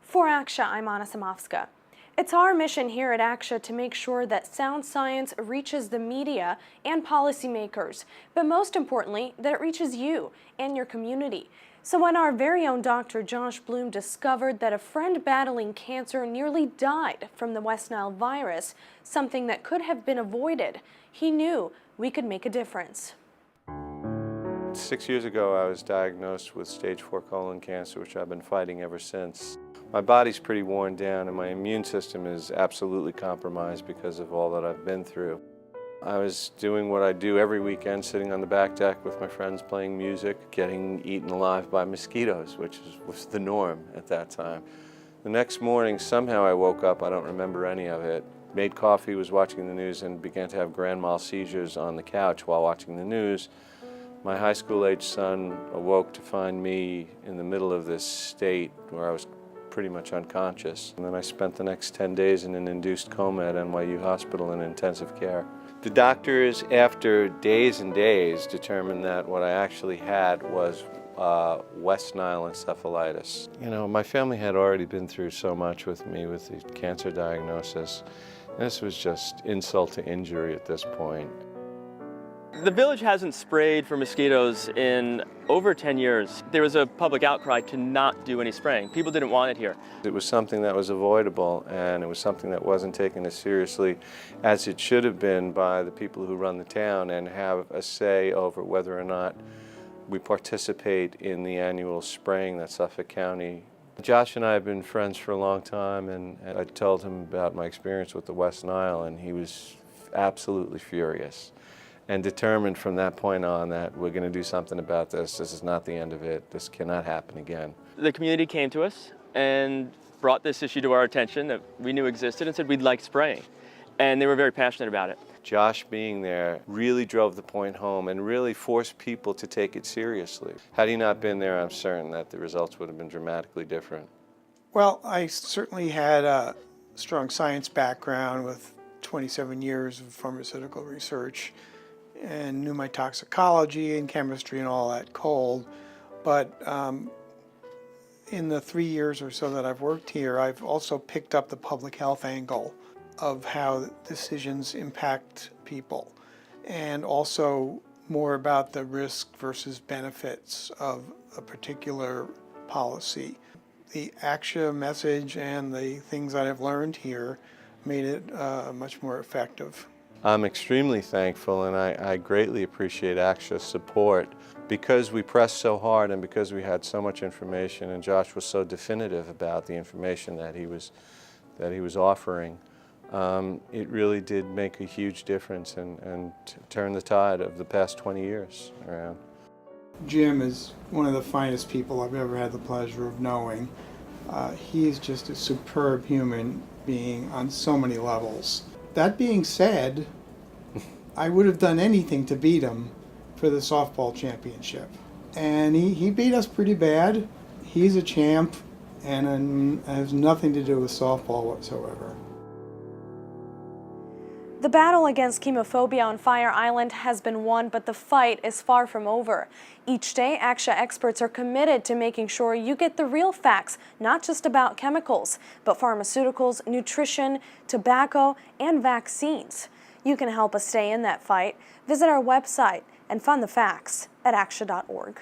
For ACSH, I'm Anna Samovska. It's our mission here at ACSH to make sure that sound science reaches the media and policymakers, but most importantly, that it reaches you and your community. So when our very own Dr. Josh Bloom discovered that a friend battling cancer nearly died from the West Nile virus, something that could have been avoided, he knew we could make a difference. 6 years ago, I was diagnosed with stage 4 colon cancer, which I've been fighting ever since. My body's pretty worn down and my immune system is absolutely compromised because of all that I've been through. I was doing what I do every weekend, sitting on the back deck with my friends playing music, getting eaten alive by mosquitoes, which was the norm at that time. The next morning, somehow I woke up, I don't remember any of it, made coffee, was watching the news, and began to have grand mal seizures on the couch while watching the news. My high school-age son awoke to find me in the middle of this state where I was pretty much unconscious. And then I spent the next 10 days in an induced coma at NYU Hospital in intensive care. The doctors, after days and days, determined that what I actually had was West Nile encephalitis. You know, my family had already been through so much with me with the cancer diagnosis. This was just insult to injury at this point. The village hasn't sprayed for mosquitoes in over 10 years. There was a public outcry to not do any spraying. People didn't want it here. It was something that was avoidable, and it was something that wasn't taken as seriously as it should have been by the people who run the town and have a say over whether or not we participate in the annual spraying that Suffolk County. Josh and I have been friends for a long time, and I told him about my experience with the West Nile, and he was absolutely furious and determined from that point on that we're going to do something about this. This is not the end of it. This cannot happen again. The community came to us and brought this issue to our attention that we knew existed and said we'd like spraying. And they were very passionate about it. Josh being there really drove the point home and really forced people to take it seriously. Had he not been there, I'm certain that the results would have been dramatically different. Well, I certainly had a strong science background with 27 years of pharmaceutical research and knew my toxicology and chemistry and all that cold. But in the 3 years or so that I've worked here, I've also picked up the public health angle of how decisions impact people, and also more about the risk versus benefits of a particular policy. The ACSH message and the things that I've learned here made it much more effective. I'm extremely thankful, and I greatly appreciate ACSH's support because we pressed so hard and because we had so much information, and Josh was so definitive about the information that he was offering. It really did make a huge difference and turn the tide of the past 20 years around. Jim is one of the finest people I've ever had the pleasure of knowing. He's just a superb human being on so many levels. That being said, I would have done anything to beat him for the softball championship. And he beat us pretty bad. He's a champ and has nothing to do with softball whatsoever. The battle against chemophobia on Fire Island has been won, but the fight is far from over. Each day, ACSH experts are committed to making sure you get the real facts, not just about chemicals, but pharmaceuticals, nutrition, tobacco, and vaccines. You can help us stay in that fight. Visit our website and find the facts at ACSH.org.